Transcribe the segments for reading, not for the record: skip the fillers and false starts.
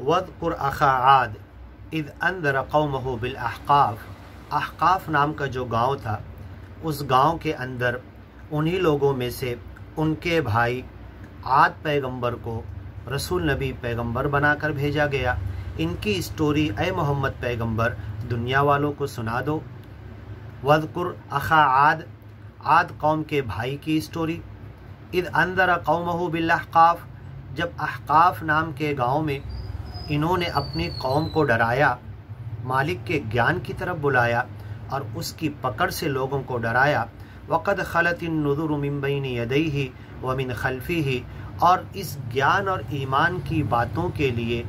वज़कुर अखा आद is अंज़र कौमहु bill अहक़ाफ़। अहक़ाफ़ नाम का जो गांव था, उस गांव के अंदर उन्हीं लोगों में से उनके भाई आद पैगंबर को रसूल नबी पैगंबर बनाकर भेजा गया। इनकी स्टोरी ए मोहम्मद पैगंबर दुनिया वालों को सुना दो। वज़कुर अखा आद, आद कौम के भाई की स्टोरी। इज़ अंज़र कौमहु बिल अहक़ाफ़, जब अहक़ाफ़ नाम के गांव में इन्होंने अपनी कौम को डराया, मालिक के ज्ञान की तरफ बुलाया और उसकी पकड़ से लोगों को डराया। वक़द खलतिन नुज़ुरु मिन बैनि यदैहि व मिन खल्फ़िहि, और इस ज्ञान और ईमान की बातों के लिए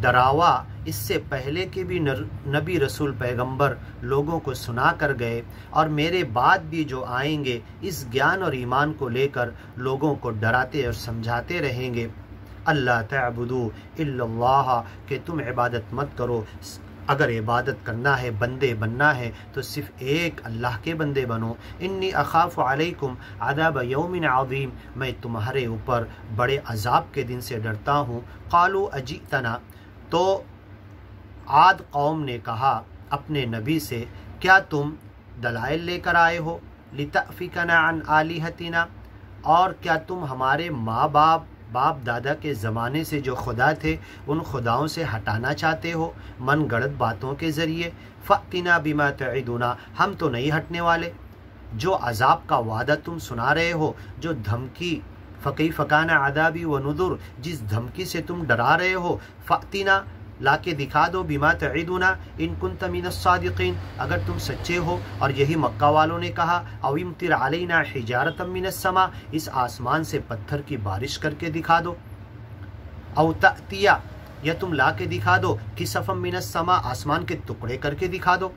डरावा इससे पहले के भी नबी रसूल पैगंबर लोगों को सुना कर गए, और मेरे बाद भी जो आएंगे इस ज्ञान और ईमान को लेकर लोगों को डराते और समझाते रहेंगे। अल्लाह तअबुदू इल्लल्लाह, कि तुम इबादत मत करो, अगर इबादत करना है, बंदे बनना है तो सिर्फ एक अल्लाह के बंदे बनो। इन्नी अखाफ़ु अलैकुम अज़ाब यौमिन अज़ीम, मैं तुम्हारे ऊपर बड़े अजाब के दिन से डरता हूँ। क़ालू अजीतना, तो आद कौम ने कहा अपने नबी से, क्या तुम दलाइल लेकर आए हो? लितअफ़िकना अन आलिहतिना, और क्या तुम हमारे माँ बाप दादा के ज़माने से जो खुदा थे उन खुदाओं से हटाना चाहते हो मन गढ़ंत बातों के ज़रिए? फ़अतिना बिमा तइदुना, हम तो नहीं हटने वाले। जो अजाब का वादा तुम सुना रहे हो, जो धमकी फ़कैफ़ काना अज़ाबी व नुज़ुर, जिस धमकी से तुम डरा रहे हो, फ़अतिना, लाके दिखा दो, बिमा तइदुना इन कुंत मिनस सादिक़ीन, अगर तुम सच्चे हो। और यही मक्का वालों ने कहा, अविमतिर अलैना हिजारतम मिनस समा, इस आसमान से पत्थर की बारिश करके दिखा दो। औ तअतिया, या तुम लाके दिखा दो, किसफम मिनस समा, आसमान के टुकड़े करके दिखा दो।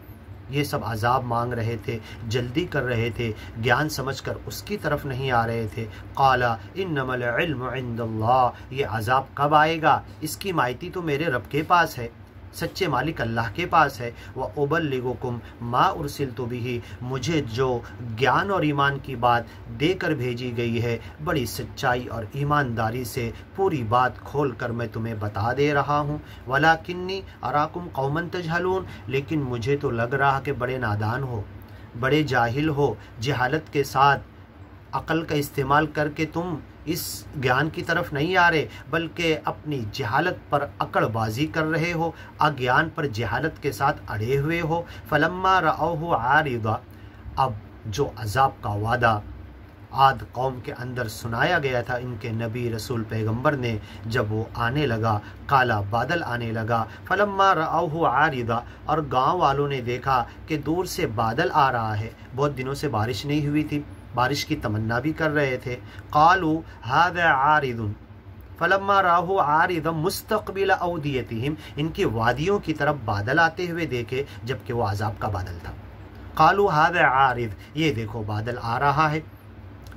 ये सब अजाब मांग रहे थे, जल्दी कर रहे थे, ज्ञान समझकर उसकी तरफ नहीं आ रहे थे। क़ाला इन्नमल इल्मु इंदल्लाह, ये अजाब कब आएगा, इसकी माहिती तो मेरे रब के पास है, सच्चे मालिक अल्लाह के पास है। व उबल्लिगुकुम मा उरसिलतु बिही, मुझे जो ज्ञान और ईमान की बात देकर भेजी गई है, बड़ी सच्चाई और ईमानदारी से पूरी बात खोल कर मैं तुम्हें बता दे रहा हूँ। वलाकिन्नी अराकुम कौमन तजहलून, लेकिन मुझे तो लग रहा कि बड़े नादान हो, बड़े जाहिल हो, जहालत के साथ अक़ल का इस्तेमाल करके तुम इस ज्ञान की तरफ नहीं आ रहे, बल्कि अपनी जहालत पर अकड़बाजी कर रहे हो, अज्ञान पर जहालत के साथ अड़े हुए हो। फलम्मा रअऊहु आरिदा, अब जो अजाब का वादा आद कौम के अंदर सुनाया गया था इनके नबी रसूल पैगंबर ने, जब वो आने लगा, काला बादल आने लगा। फलम्मा रअऊहु आरिदा, और गांव वालों ने देखा कि दूर से बादल आ रहा है, बहुत दिनों से बारिश नहीं हुई थी, बारिश की तमन्ना भी कर रहे थे। क़ालू हाज़ा आरिदुन, फलम्मा राहु आरिदम मुस्तक़बिल औदियतिहिम, इनकी वादियों की तरफ बादल आते हुए देखे, जबकि वो अजाब का बादल था। क़ालू हाज़ा आरिद, ये देखो बादल आ रहा है,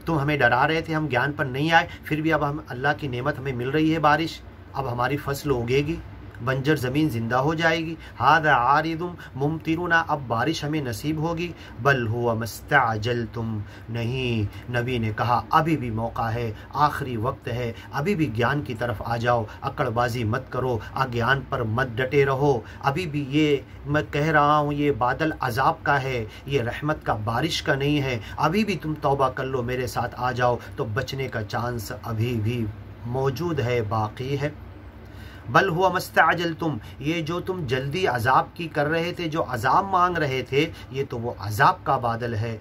तुम हमें डरा रहे थे, हम ज्ञान पर नहीं आए, फिर भी अब हम अल्लाह की नेमत हमें मिल रही है बारिश, अब हमारी फसल उगेगी, बंजर ज़मीन ज़िंदा हो जाएगी। हादा आरिदुम मुमतिरुना, अब बारिश हमें नसीब होगी। बल हुवा मस्तअजलतुम, नहीं, नबी ने कहा अभी भी मौका है, आखिरी वक्त है, अभी भी ज्ञान की तरफ आ जाओ, अकड़बाजी मत करो, अज्ञान पर मत डटे रहो। अभी भी ये मैं कह रहा हूँ, ये बादल अजाब का है, ये रहमत का, बारिश का नहीं है। अभी भी तुम तौबा कर लो, मेरे साथ आ जाओ, तो बचने का चांस अभी भी मौजूद है, बाकी है। बल हुआ मस्तअजलतुम, ये जो तुम जल्दी अजाब की कर रहे थे, जो अजाब मांग रहे थे, ये तो वो अजाब का बादल है।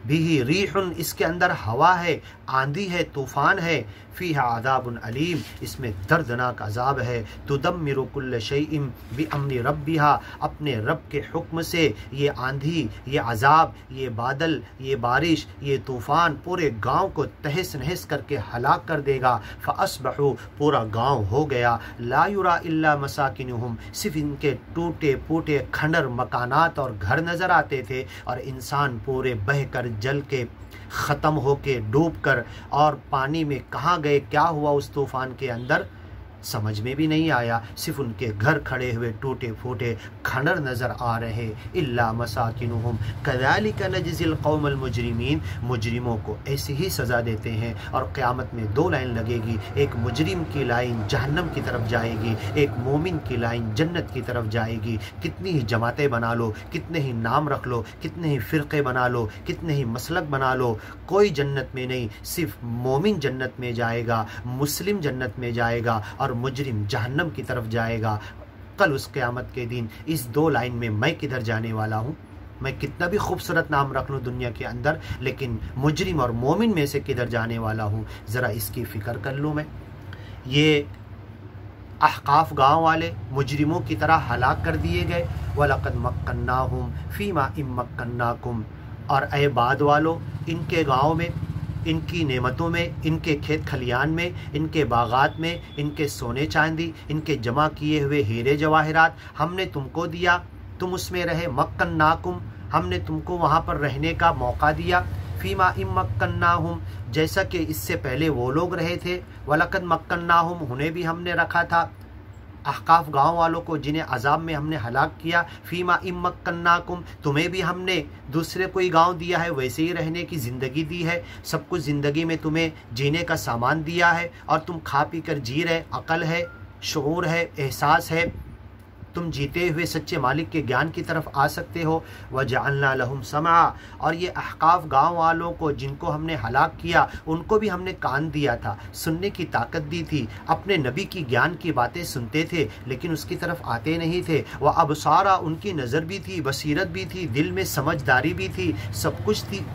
बिही रीहुन, इसके अंदर हवा है, आंधी है, तूफान है। फ़ीहा अज़ाबुन अलीम, इसमें दर्दनाक अजाब है। तुदम्मिरु कुल्ल शैइन बिअम्रि रब्बिहा, अपने रब के हुक्म से ये आंधी, ये अजाब, ये बादल, ये बारिश, ये तूफ़ान पूरे गांव को तहस नहस करके हलाक कर देगा। फ़अस्बहू, पूरा गांव हो गया। ला युरा इल्ला मसाकिनुहुम, सिर्फ इनके टूटे फूटे खंडर मकानात और घर नज़र आते थे, और इंसान पूरे बह कर जल के ख़त्म होके डूब कर, और पानी में कहाँ गए, क्या हुआ उस तूफ़ान के अंदर, समझ में भी नहीं आया, सिर्फ उनके घर खड़े हुए टूटे फूटे खंडर नज़र आ रहे। इल्ला मसाकिनुहुम कज़ालिका नजज़िल कौमल मुजरिमीन, मुजरिमों को ऐसी ही सज़ा देते हैं। और क़यामत में दो लाइन लगेगी, एक मुजरिम की लाइन जहन्नम की तरफ जाएगी, एक मोमिन की लाइन जन्नत की तरफ जाएगी। कितनी ही जमातें बना लो, कितने ही नाम रख लो, कितने ही फ़िरक़े बना लो, कितने ही मसलक बना लो, कोई जन्नत में नहीं। सिर्फ मोमिन जन्नत में जाएगा, मुस्लिम जन्नत में जाएगा और मुजरिम जहन्नम की तरफ जाएगा। कल उस क़यामत के दिन इस दो लाइन में मैं किधर जाने वाला हूँ? मैं कितना भी खूबसूरत नाम रख लूँ दुनिया के अंदर, लेकिन मुजरिम और मोमिन में से किधर जाने वाला हूँ, ज़रा इसकी फ़िक्र कर लूँ मैं। ये अहकाफ गाँव वाले मुजरिमों की तरह हलाक कर दिए गए। वलक़द मक्कन्नाहुम फ़ीमा इम्मक्कन्नाकुम, और ए बाद वालों, इनके गाँव में, इनकी नेमतों में, इनके खेत खलियान में, इनके बागात में, इनके सोने चांदी, इनके जमा किए हुए हीरे जवाहरात हमने तुमको दिया, तुम उसमें रहे। मक्कन्नाकुम, हमने तुमको वहाँ पर रहने का मौका दिया। फ़ीमा इम्मक्कन्नाहुम, जैसा कि इससे पहले वो लोग रहे थे। वलक़द मक्कन्नाहुम, उन्हें भी हमने रखा था, अहकाफ गाँव वालों को जिन्हें अजाब में हमने हलाक किया। फ़ीमा इम्मक्कन्नाकुम, तुम्हें भी हमने दूसरे कोई गांव दिया है, वैसे ही रहने की ज़िंदगी दी है, सब कुछ ज़िंदगी में तुम्हें जीने का सामान दिया है और तुम खा पी कर जी रहे। अकल है, शऊर है, एहसास है, तुम जीते हुए सच्चे मालिक के ज्ञान की तरफ आ सकते हो। वजअलना लहुम समा, और ये अहकाफ गाँव वालों को जिनको हमने हलाक किया उनको भी हमने कान दिया था, सुनने की ताकत दी थी, अपने नबी की ज्ञान की बातें सुनते थे लेकिन उसकी तरफ आते नहीं थे। वह अबसारा, उनकी नज़र भी थी, बसीरत भी थी, दिल में समझदारी भी थी, सब कुछ थी,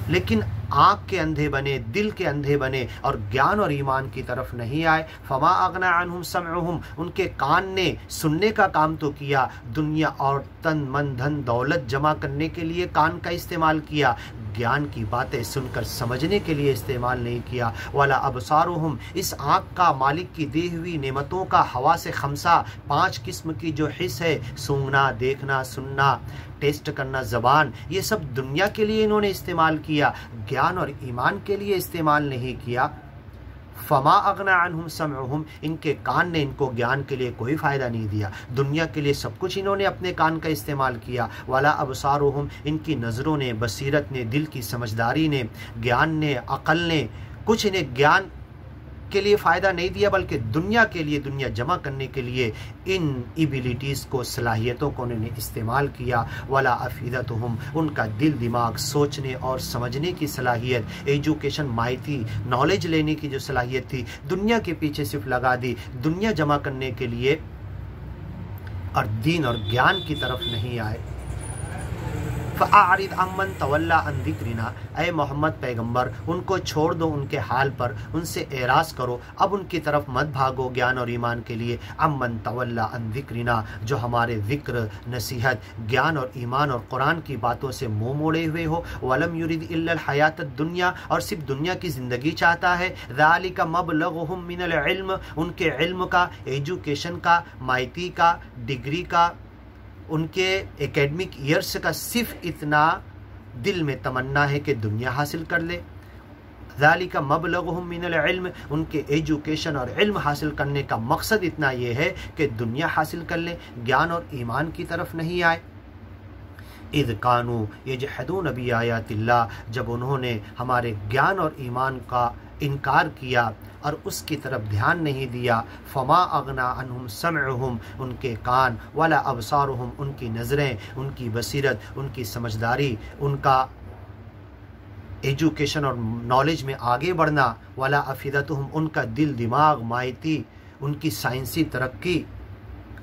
लेकिन आँख के अंधे बने, दिल के अंधे बने और ज्ञान और ईमान की तरफ नहीं आए। फमा अगना अन्हुम समउहुम, उनके कान ने सुनने का काम तो किया, दुनिया और तन मन धन दौलत जमा करने के लिए कान का इस्तेमाल किया, ज्ञान की बातें सुनकर समझने के लिए इस्तेमाल नहीं किया। वाला अबसारुहुम, इस आँख का मालिक की दी हुई नेमतों का हवा से खमसा, 5 किस्म की जो हिस्स है, सूंघना, देखना, सुनना, टेस्ट करना, ज़बान, ये सब दुनिया के लिए इन्होंने इस्तेमाल किया, ज्ञान और ईमान के लिए इस्तेमाल नहीं किया। फमा अगना अन्हुम समउहुम, इनके कान ने इनको ज्ञान के लिए कोई फ़ायदा नहीं दिया, दुनिया के लिए सब कुछ इन्होंने अपने कान का इस्तेमाल किया। वाला अबसारुहुम, इनकी नज़रों ने, बसीरत ने, दिल की समझदारी ने, ज्ञान ने, अक़ल ने कुछ इन्हें ज्ञान के लिए फ़ायदा नहीं दिया, बल्कि दुनिया के लिए, दुनिया जमा करने के लिए इन एबिलिटीज़ को, सलाहियतों को उन्होंने इस्तेमाल किया। वला अफ़ीदतुहुम, उनका दिल दिमाग, सोचने और समझने की सलाहियत, एजुकेशन, माइती, नॉलेज लेने की जो सलाहियत थी, दुनिया के पीछे सिर्फ लगा दी, दुनिया जमा करने के लिए, और दीन और ज्ञान की तरफ नहीं आए। फ़अरिद अम्मन तवल्ला अन ज़िक्रिना, ऐ मोहम्मद पैगम्बर, उनको छोड़ दो उनके हाल पर, उनसे एराज़ करो, अब उनकी तरफ मत भागो ज्ञान और ईमान के लिए। अम्मन तवल्ला अन ज़िक्रिना, जो हमारे ज़िक्र, नसीहत, ज्ञान और ईमान और कुरान की बातों से मुँह मोड़े हुए हो। वलम युरिद इल्लल हयातद दुनिया, और सिर्फ दुनिया की ज़िंदगी चाहता है। ज़ालिका मबलगुहुम मिनल इल्म, उनके इल्म का, एजुकेशन का, माइती का, डिग्री का, उनके एकेडमिक ईयर्स का सिर्फ इतना दिल में तमन्ना है कि दुनिया हासिल कर ले। ज़ालिका मबलगुहुम मिनल इल्म, उनके एजुकेशन और इल्म हासिल करने का मकसद इतना ये है कि दुनिया हासिल कर ले, ज्ञान और ईमान की तरफ नहीं आए। इज़ कानू यजहदून बि आयातिल्लाह, जब उन्होंने हमारे ज्ञान और ईमान का इनकार किया और उसकी तरफ ध्यान नहीं दिया। फमा अगना अन्हुम समउहुम, उनके कान, वला अबसारुहुम, उनकी नज़रें, उनकी बसीरत, उनकी समझदारी, उनका एजुकेशन और नॉलेज में आगे बढ़ना, वला अफ़ीदतुहुम, उनका दिल दिमाग, माइती, उनकी साइंसी तरक्की,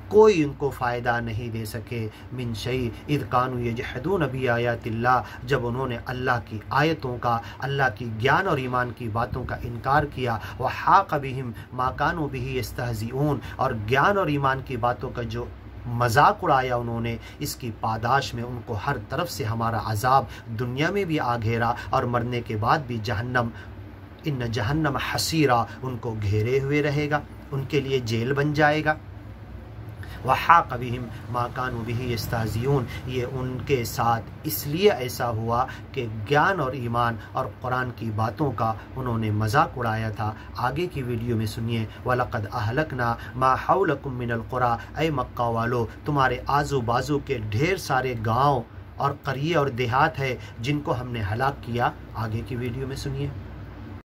कोई उनको फ़ायदा नहीं दे सके। मिन शई इज़ कानू यजहदून बि आयातिल्लाह, जब उन्होंने अल्लाह की आयतों का, अल्लाह की ज्ञान और ईमान की बातों का इनकार किया। व हाक़ बिहिम मा कानू बिही यस्तहज़िऊन, और ज्ञान और ईमान की बातों का जो मजाक उड़ाया उन्होंने, इसकी पादाश में उनको हर तरफ से हमारा अजाब दुनिया में भी आ घेरा और मरने के बाद भी जहन्नम, इन्न जहन्नम हसीरा, उनको घेरे हुए रहेगा, उनके लिए जेल बन जाएगा। वहाक़ बिहिम मा कानू बिही यस्ताज़िऊन, ये उनके साथ इसलिए ऐसा हुआ कि ज्ञान और ईमान और कुरान की बातों का उन्होंने मजाक उड़ाया था। आगे की वीडियो में सुनिए, वलक़द अहलकना मा हौलकुम मिनल क़ुरा, ऐ मक्का वालो, तुम्हारे आजू बाजू के ढेर सारे गाँव और करिए और देहात है जिनको हमने हलाक किया। आगे की वीडियो में सुनिए।